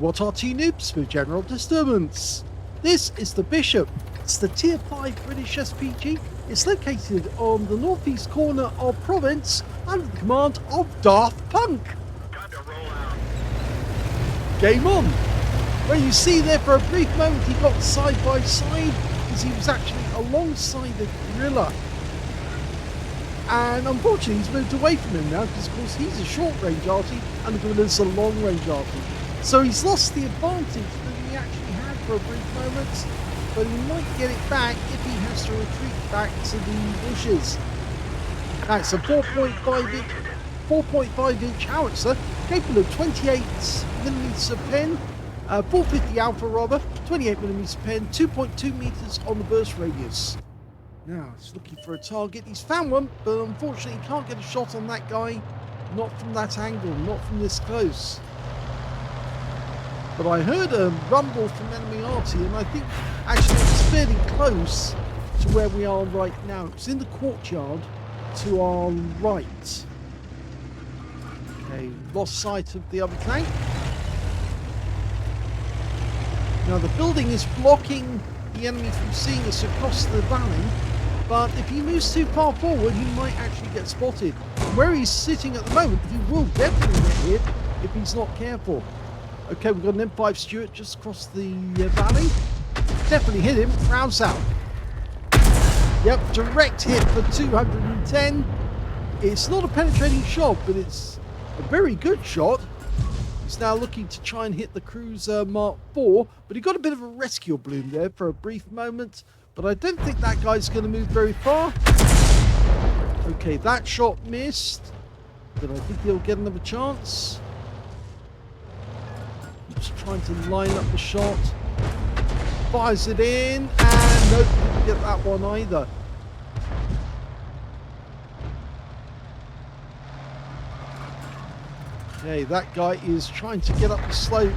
What are Noobs with general disturbance? This is the Bishop. It's the Tier 5 British SPG. It's located on the northeast corner of Province under the command of darthpunk. Game on. Well, you see there for a brief moment he got side by side because he was actually alongside the gorilla. And unfortunately he's moved away from him now because of course he's a short range Arty and the gorilla's a long range Arty. So he's lost the advantage that he actually had for a brief moment, but he might get it back if he has to retreat back to the bushes. That's a 4.5 inch howitzer capable of 28mm of pen, 450 alpha rubber, 28mm pen, 2.2 meters on the burst radius. Now he's looking for a target. He's found one, but unfortunately he can't get a shot on that guy. Not from that angle, not from this close. But I heard a rumble from enemy Arty, and I think actually it's fairly close to where we are right now. It's in the courtyard to our right. Okay, lost sight of the other tank. Now the building is blocking the enemy from seeing us across the valley, but if he moves too far forward he might actually get spotted. Where he's sitting at the moment he will definitely get hit if he's not careful. Okay, we've got an M5 Stuart just across the valley. Definitely hit him. Round south. Yep, direct hit for 210. It's not a penetrating shot, but it's a very good shot. He's now looking to try and hit the Cruiser Mark IV, but he got a bit of a rescue bloom there for a brief moment. But I don't think that guy's going to move very far. Okay, that shot missed, but I think he'll get another chance. Just trying to line up the shot. Fires it in, and nope, didn't get that one either. Okay, that guy is trying to get up the slope.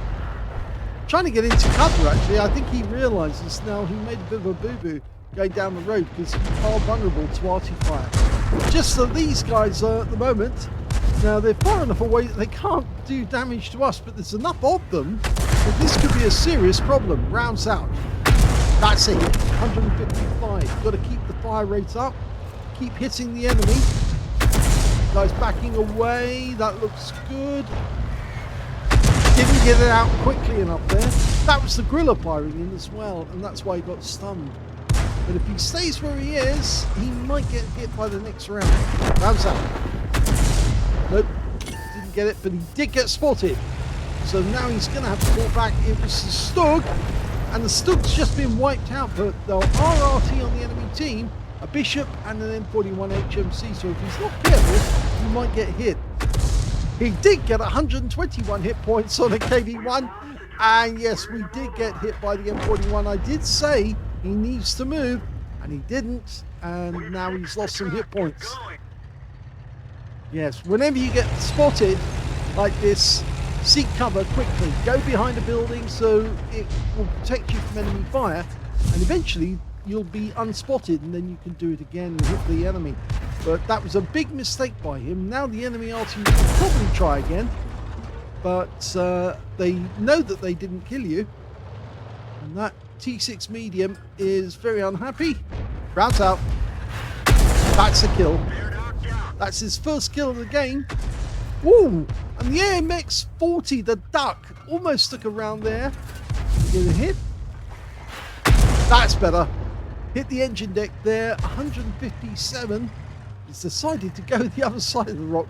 Trying to get into cover, actually. I think he realizes now he made a bit of a boo-boo going down the road because he's far vulnerable to arty fire. Just so these guys are at the moment. Now, they're far enough away that they can't do damage to us, but there's enough of them that this could be a serious problem. Rounds out. That's it. 155. Got to keep the fire rate up. Keep hitting the enemy. Guys backing away. That looks good. Didn't get it out quickly enough there. That was the gorilla firing in as well, and that's why he got stunned. But if he stays where he is, he might get hit by the next round. Rounds out. Nope, didn't get it, but he did get spotted. So now he's going to have to fall back. It was the Stug, and the Stug's just been wiped out, but there are RT on the enemy team, a Bishop and an M41 HMC, so if he's not careful, he might get hit. He did get 121 hit points on a KV1, and yes, we did get hit by the M41. I did say he needs to move, and he didn't, and now he's lost some hit points. Yes, whenever you get spotted like this, seek cover quickly. Go behind a building so it will protect you from enemy fire, and eventually you'll be unspotted, and then you can do it again and hit the enemy. But that was a big mistake by him. Now the enemy Arty will probably try again, but they know that they didn't kill you, and that T6 medium is very unhappy. Rounds out. That's a kill. That's his first kill of the game. Ooh, and the AMX-40, the duck, almost took a round there. Get a hit. That's better. Hit the engine deck there, 157. He's decided to go the other side of the rock.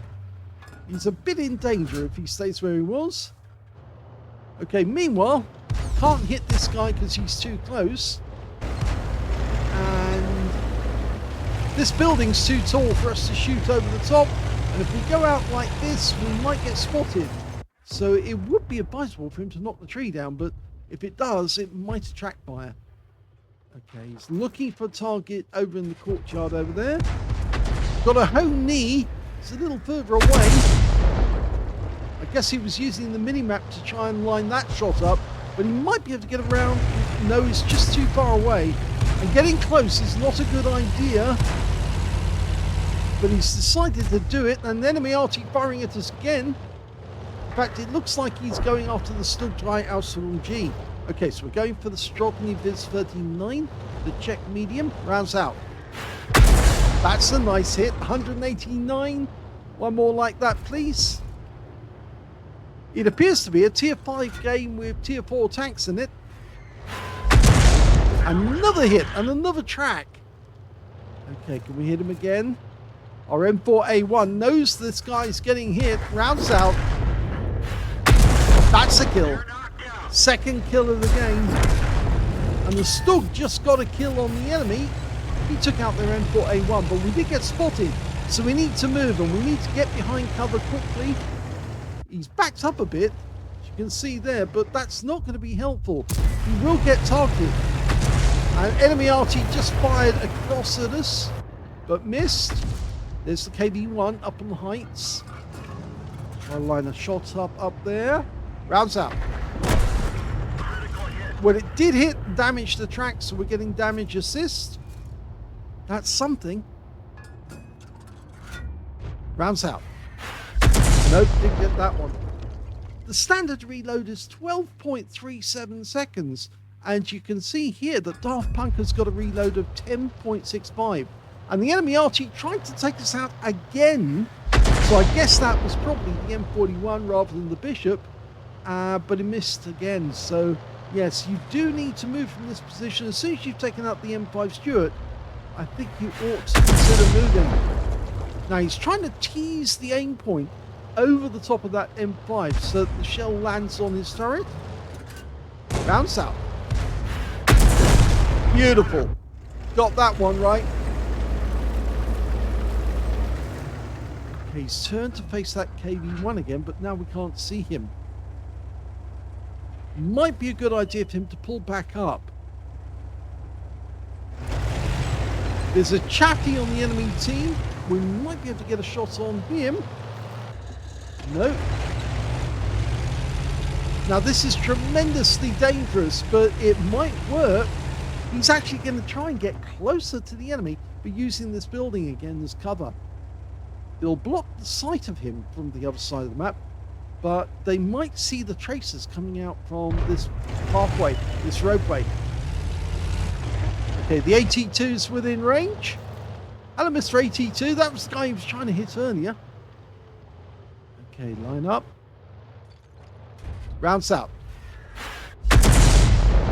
He's a bit in danger if he stays where he was. Okay, meanwhile, can't hit this guy because he's too close. And this building's too tall for us to shoot over the top, and if we go out like this, we might get spotted. So it would be advisable for him to knock the tree down, but if it does, it might attract fire. Okay, he's looking for a target over in the courtyard over there. Got a home knee. It's a little further away. I guess he was using the mini-map to try and line that shot up, but he might be able to get around. No, he's just too far away. And getting close is not a good idea. But he's decided to do it, and the enemy Arty firing at us again. fact, it looks like he's going after the Stuttgart Ausführung G. Okay, so we're going for the Strogny Viz 39, the Czech medium. Rounds out. That's a nice hit. 189. One more like that, please. It appears to be a tier 5 game with tier 4 tanks in it. Another hit and another track. Okay, can we hit him again? Our M4A1 knows this guy's getting hit. Rounds out. That's a kill. Second kill of the game. And the Stug just got a kill on the enemy. He took out their M4A1, but we did get spotted. So we need to move and we need to get behind cover quickly. He's backed up a bit, as you can see there, but that's not going to be helpful. He will get targeted. And enemy Arty just fired across at us, but missed. There's the KV-1 up on the heights. Try to line a shot up there. Rounds out. Well, it did hit and damage the track, so we're getting damage assist. That's something. Rounds out. Nope, didn't get that one. The standard reload is 12.37 seconds. And you can see here that darthpunk has got a reload of 10.65. And the enemy Arty tried to take us out again. So I guess that was probably the M41 rather than the Bishop. But he missed again. So yes, you do need to move from this position. As soon as you've taken out the M5 Stuart, I think you ought to consider moving. Now he's trying to tease the aim point over the top of that M5 so that the shell lands on his turret. Bounce out. Beautiful. Got that one right. Okay, he's turned to face that KV-1 again, but now we can't see him. Might be a good idea for him to pull back up. There's a Chappie on the enemy team. We might be able to get a shot on him. No. Now this is tremendously dangerous, but it might work. He's actually going to try and get closer to the enemy, but using this building again as cover. It'll block the sight of him from the other side of the map, but they might see the tracers coming out from this pathway, this roadway. Okay, the AT2's within range. Hello, Mr. AT2. That was the guy he was trying to hit earlier. Okay, line up. Rounds out.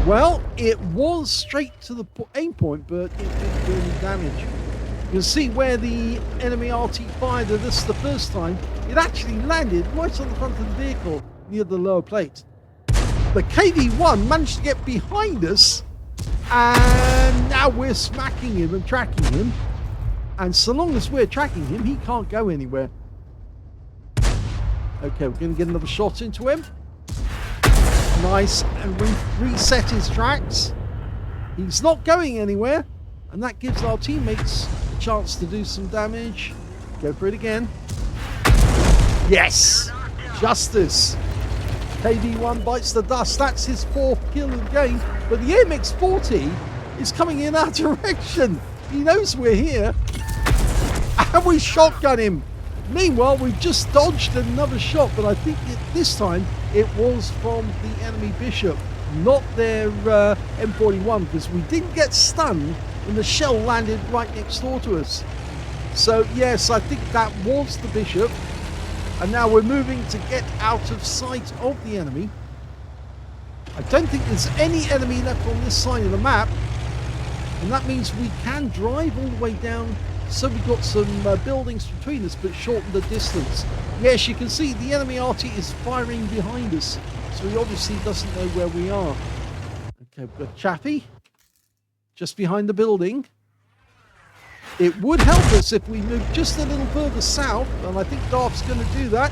Well, it was straight to the aim point, but it didn't do any damage. You can see where the enemy RT fired at us the first time. It actually landed right on the front of the vehicle near the lower plate. The KV-1 managed to get behind us, and now we're smacking him and tracking him. And so long as we're tracking him, he can't go anywhere. Okay, we're going to get another shot into him. Nice, and reset his tracks. He's not going anywhere, and that gives our teammates a chance to do some damage. Go for it again. Yes! Justice. KV-1 bites the dust. That's his 4th kill of the game, but the MX-40 is coming in our direction. He knows we're here, and we shotgun him. Meanwhile, we've just dodged another shot, but I think this time it was from the enemy Bishop, not their M41, because we didn't get stunned when the shell landed right next door to us. So yes, I think that was the Bishop, and now we're moving to get out of sight of the enemy. I don't think there's any enemy left on this side of the map, and that means we can drive all the way down. So we've got some buildings between us, but shorten the distance. Yes, you can see the enemy Arty is firing behind us, so he obviously doesn't know where we are. Okay, we've got Chappie just behind the building. It would help us if we move just a little further south, and I think Darth's going to do that.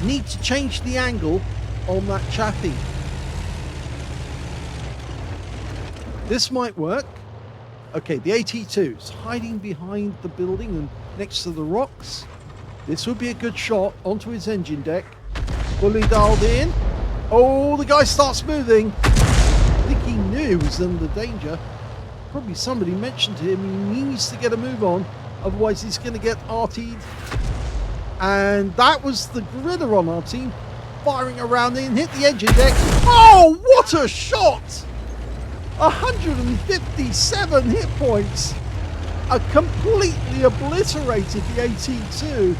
Need to change the angle on that Chappie. This might work. Okay, the AT2 is hiding behind the building and next to the rocks. This would be a good shot onto his engine deck. Fully dialed in. Oh, the guy starts moving. I think he knew he was under danger. Probably somebody mentioned to him he needs to get a move on, otherwise he's going to get RT'd. And that was the gorilla on our team, firing around and hit the engine deck. Oh, what a shot! 157 hit points. Completely obliterated the AT2.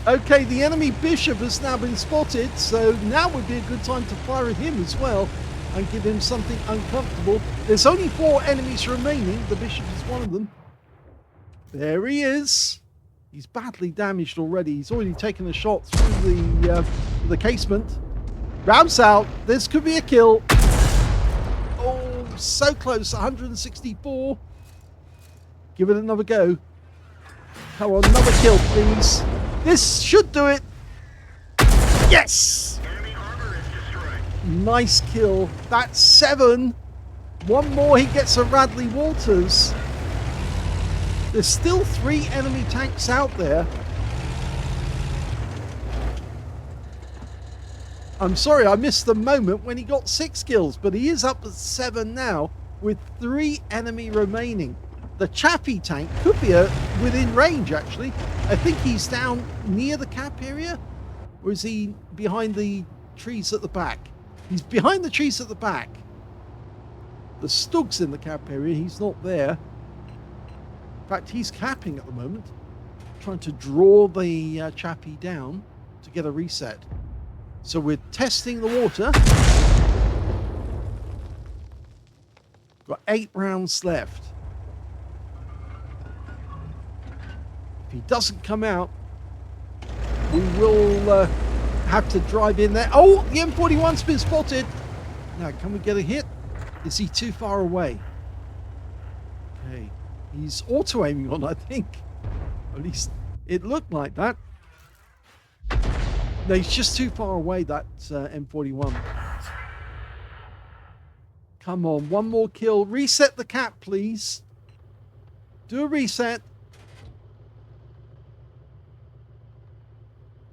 Okay, the enemy bishop has now been spotted, so now would be a good time to fire at him as well and give him something uncomfortable. There's only 4 enemies remaining. The bishop is one of them. There he is. He's badly damaged already. He's already taken a shot through the casement. Rounds out. This could be a kill. Oh, so close. 164. Give it another go. Come on, another kill, please. This should do it. Yes! Nice kill. That's 7. One more, he gets a Radley Walters. There's still 3 enemy tanks out there. I'm sorry, I missed the moment when he got 6 kills, but he is up at 7 now with 3 enemy remaining. The Chappie tank could be within range, actually. I think he's down near the cap area, or is he behind the trees at the back? He's behind the trees at the back. The Stug's in the cap area. He's not there. In fact, he's capping at the moment, trying to draw the Chappie down to get a reset. So we're testing the water. Got 8 rounds left. If he doesn't come out, we will have to drive in there. Oh, the M41's been spotted. Now, can we get a hit? Is he too far away? Okay. He's auto-aiming on, I think. At least it looked like that. No, he's just too far away, that M41. Come on, one more kill. Reset the cap, please. Do a reset.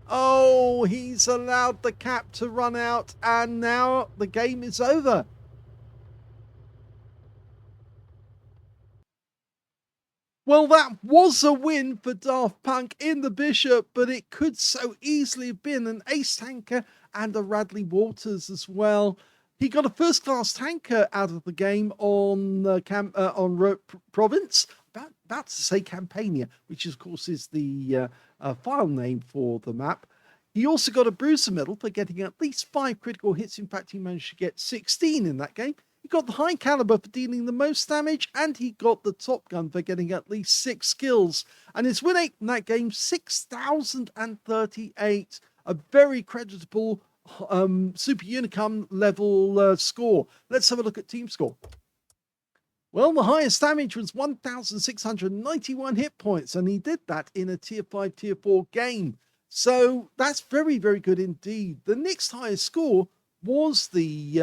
Oh, he's allowed the cap to run out, and now the game is over. Well, that was a win for Daft Punk in the Bishop, but it could so easily have been an ace tanker and a Radley Walters as well. He got a first-class tanker out of the game on Province. About to say Campania, which of course is the file name for the map. He also got a Bruiser medal for getting at least 5 critical hits. In fact, he managed to get 16 in that game. He got the high caliber for dealing the most damage, and he got the top gun for getting at least 6 kills. And his win rate in that game, 6,038. A very creditable Super Unicum level score. Let's have a look at team score. Well, the highest damage was 1,691 hit points, and he did that in a tier 5, tier 4 game. So that's very, very good indeed. The next highest score was the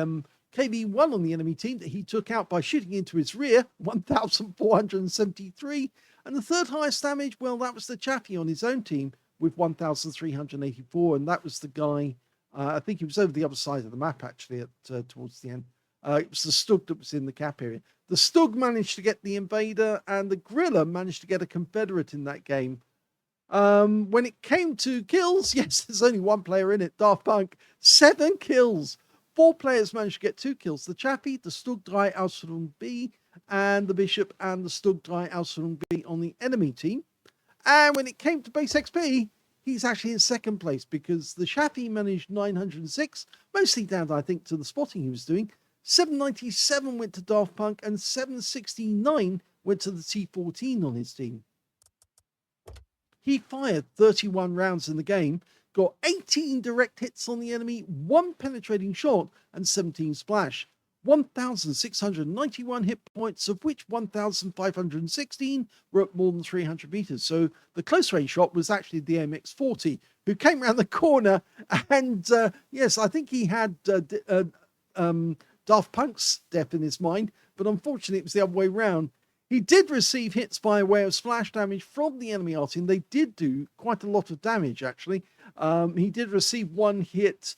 KV1 on the enemy team that he took out by shooting into his rear, 1,473. And the third highest damage, well, that was the Chappie on his own team with 1,384. And that was the guy, I think he was over the other side of the map, actually, towards the end. It was the Stug that was in the cap area. The Stug managed to get the Invader, and the Gorilla managed to get a Confederate in that game. When it came to kills, yes, there's only one player in it, Daft Punk. 7 kills. 4 players managed to get 2 kills. The Chappie, the Stug 3 Ausführung B, and the Bishop and the Stug 3 Ausführung B on the enemy team. And when it came to base XP, he's actually in second place because the Chappie managed 906, mostly down, I think, to the spotting he was doing. 797 went to Daft Punk, and 769 went to the T14 on his team. He fired 31 rounds in the game, got 18 direct hits on the enemy, 1 penetrating shot, and 17 splash. 1,691 hit points, of which 1,516 were at more than 300 meters. So the close range shot was actually the MX-40, who came around the corner, and yes, I think he had Daft Punk's death in his mind, but unfortunately it was the other way around. He did receive hits by way of splash damage from the enemy Arty, and they did do quite a lot of damage, actually. He did receive 1 hit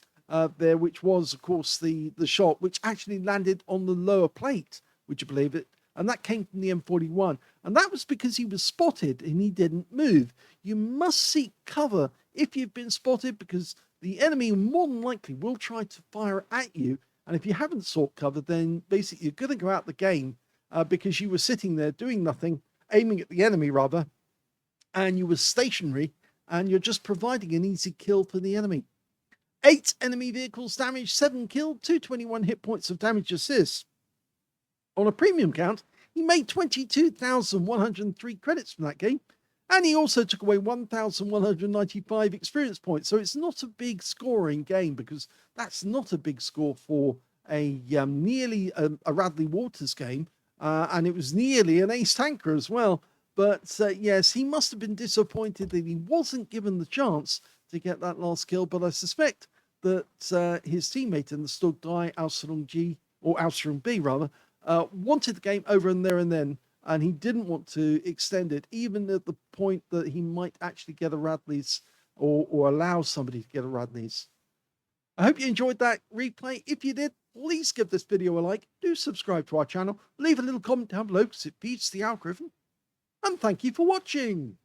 there, which was, of course, the shot, which actually landed on the lower plate, would you believe it? and that came from the M41. And that was because he was spotted and he didn't move. You must seek cover if you've been spotted, because the enemy more than likely will try to fire at you. And if you haven't sought cover, then basically you're going to go out the game because you were sitting there doing nothing, aiming at the enemy rather, and you were stationary, and you're just providing an easy kill for the enemy. 8 enemy vehicles damaged, 7 killed, 221 hit points of damage assists. On a premium count, he made 22,103 credits from that game, and he also took away 1,195 experience points. So it's not a big scoring game, because that's not a big score for a nearly a Radley Walters game, and it was nearly an ace tanker as well. But yes, he must have been disappointed that he wasn't given the chance to get that last kill. But I suspect that his teammate in the Stug Die, Aslains G, or Aslains B rather, wanted the game over and there and then, and he didn't want to extend it, even at the point that he might actually get a Radley's, or allow somebody to get a Radley's. I hope you enjoyed that replay. If you did, please give this video a like, do subscribe to our channel, leave a little comment down below because it feeds the algorithm, and thank you for watching.